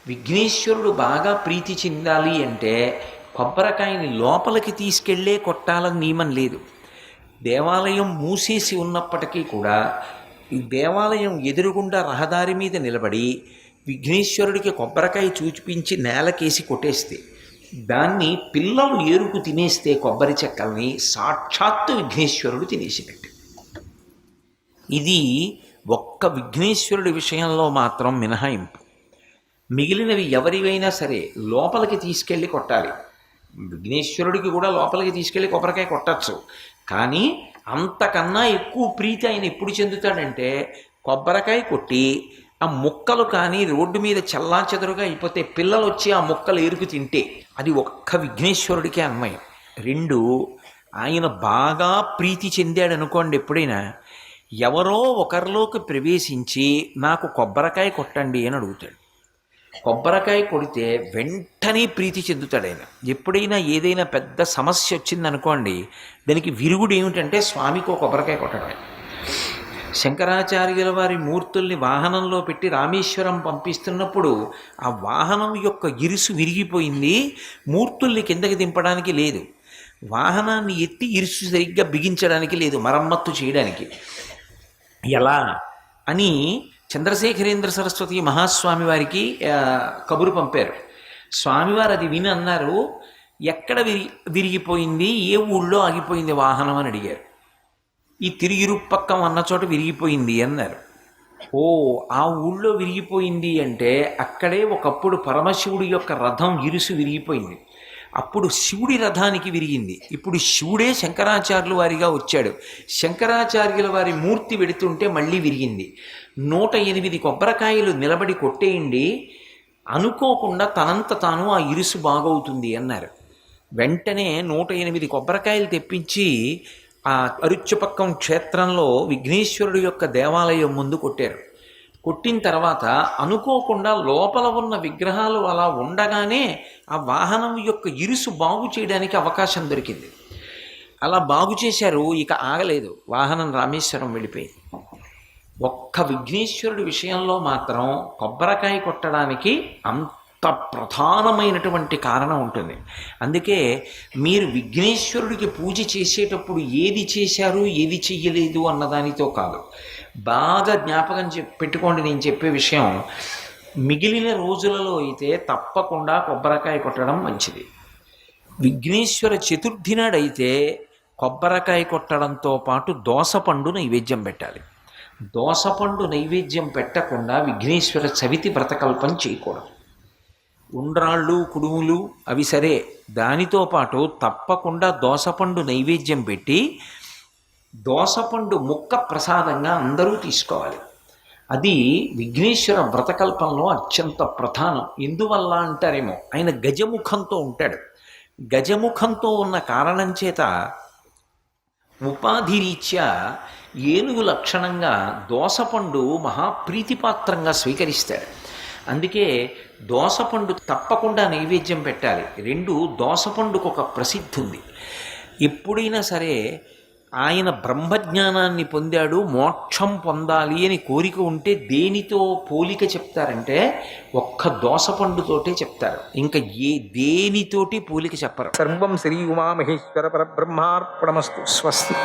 విఘ్నేశ్వరుడు బాగా ప్రీతి చెందాలి అంటే కొబ్బరికాయని లోపలికి తీసుకెళ్లే కొట్టాలని నియమం లేదు. దేవాలయం మూసేసి ఉన్నప్పటికీ కూడా ఈ దేవాలయం ఎదురుగుండా రహదారి మీద నిలబడి విఘ్నేశ్వరుడికి కొబ్బరికాయ చూపించి నేలకేసి కొట్టేస్తే, దాన్ని పిల్లలు ఏరుకు తినేస్తే కొబ్బరి చెక్కల్ని సాక్షాత్తు విఘ్నేశ్వరుడు తినేసినట్టు. ఇది ఒక్క విఘ్నేశ్వరుడి విషయంలో మాత్రం మినహాయింపు. మిగిలినవి ఎవరివైనా సరే లోపలికి తీసుకెళ్ళి కొట్టాలి. విఘ్నేశ్వరుడికి కూడా లోపలికి తీసుకెళ్ళి కొబ్బరికాయ కొట్టచ్చు. కానీ అంతకన్నా ఎక్కువ ప్రీతి ఆయన ఎప్పుడు చెందుతాడంటే కొబ్బరికాయ కొట్టి ఆ ముక్కలు కానీ రోడ్డు మీద చెల్లాచెదరుగా అయిపోతే పిల్లలు వచ్చి ఆ ముక్కలు ఏరుకు తింటే అది ఒక్క విఘ్నేశ్వరుడికే అన్వయం. రెండు, ఆయన బాగా ప్రీతి చెందాడు అనుకోండి, ఎప్పుడైనా ఎవరో ఒకరిలోకి ప్రవేశించి నాకు కొబ్బరికాయ కొట్టండి అని అడుగుతాడు. కొబ్బరికాయ కొడితే వెంటనే ప్రీతి చెందుతాడు ఆయన. ఎప్పుడైనా ఏదైనా పెద్ద సమస్య వచ్చిందనుకోండి, దానికి విరుగుడు ఏమిటంటే స్వామికి ఒక కొబ్బరికాయ కొట్టడమే. శంకరాచార్యుల వారి మూర్తుల్ని వాహనంలో పెట్టి రామేశ్వరం పంపిస్తున్నప్పుడు ఆ వాహనం యొక్క ఇరుసు విరిగిపోయింది, మూర్తుల్ని కిందకి దింపడానికి లేదు, వాహనాన్ని ఎత్తి ఇరుసు సరిగ్గా బిగించడానికి లేదు, మరమ్మత్తు చేయడానికి. ఎలా అని చంద్రశేఖరేంద్ర సరస్వతి మహాస్వామి వారికి కబురు పంపారు. స్వామివారు అది విని అన్నారు, ఎక్కడ విరిగిపోయింది, ఏ ఊళ్ళో ఆగిపోయింది వాహనం అని అడిగారు. ఈ తిరిగిరుపక్కం అన్న చోట విరిగిపోయింది అన్నారు. ఓ, ఆ ఊళ్ళో విరిగిపోయింది అంటే అక్కడే ఒకప్పుడు పరమశివుడి యొక్క రథం ఇరుసు విరిగిపోయింది. అప్పుడు శివుడి రథానికి విరిగింది. ఇప్పుడు శివుడే శంకరాచార్యుల వారిగా వచ్చాడు, శంకరాచార్యుల వారి మూర్తి వెడుతుంటే మళ్ళీ విరిగింది. 108 కొబ్బరికాయలు నిలబడి కొట్టేయండి, అనుకోకుండా తనంత తాను ఆ ఇరుసు బాగవుతుంది అన్నారు. వెంటనే 108 కొబ్బరికాయలు తెప్పించి ఆ అరుచుపక్కం క్షేత్రంలో విఘ్నేశ్వరుడు యొక్క దేవాలయం ముందు కొట్టారు. కొట్టిన తర్వాత అనుకోకుండా లోపల ఉన్న విగ్రహాలు అలా ఉండగానే ఆ వాహనం యొక్క ఇరుసు బాగు చేయడానికి అవకాశం దొరికింది. అలా బాగు చేశారు. ఇక ఆగలేదు, వాహనం రామేశ్వరం వెళ్ళిపోయింది. ఒక్క విఘ్నేశ్వరుడి విషయంలో మాత్రం కొబ్బరికాయ కొట్టడానికి అంత ప్రధానమైనటువంటి కారణం ఉంటుంది. అందుకే మీరు విఘ్నేశ్వరుడికి పూజ చేసేటప్పుడు ఏది చేశారు ఏది చెయ్యలేదు అన్నదానితో కాదు, బాగా జ్ఞాపకం పెట్టుకోండి. నేను చెప్పే విషయం, మిగిలిన రోజులలో అయితే తప్పకుండా కొబ్బరికాయ కొట్టడం మంచిది. విఘ్నేశ్వర చతుర్థి నాడైతే కొబ్బరికాయ కొట్టడంతో పాటు దోసపండు నైవేద్యం పెట్టాలి. దోసపండు నైవేద్యం పెట్టకుండా విఘ్నేశ్వర చవితి వ్రతకల్పం చేయకూడదు. ఉండ్రాళ్ళు కుడుములు అవి సరే, దానితో పాటు తప్పకుండా దోసపండు నైవేద్యం పెట్టి దోసపండు ముక్క ప్రసాదంగా అందరూ తీసుకోవాలి. అది విఘ్నేశ్వర వ్రతకల్పంలో అత్యంత ప్రధానం. ఎందువల్ల అంటారేమో, ఆయన గజముఖంతో ఉంటాడు. గజముఖంతో ఉన్న కారణం చేత ఉపాధిరీత్యా ఏనుగు లక్షణంగా దోసపండు మహాప్రీతిపాత్రంగా స్వీకరిస్తాడు. అందుకే దోసపండు తప్పకుండా నైవేద్యం పెట్టాలి. రెండు, దోసపండుకు ఒక ప్రసిద్ధి ఉంది. ఎప్పుడైనా సరే ఆయన బ్రహ్మజ్ఞానాన్ని పొందాడు, మోక్షం పొందాలి అని కోరిక ఉంటే దేనితో పోలిక చెప్తారంటే ఒక్క దోసపండుతోటే చెప్తారు, ఇంకా దేనితోటి పోలిక చెప్పరు. సర్వం శ్రీ ఉమామహేశ్వర పరబ్రహ్మార్పణమస్తు. స్వస్తి.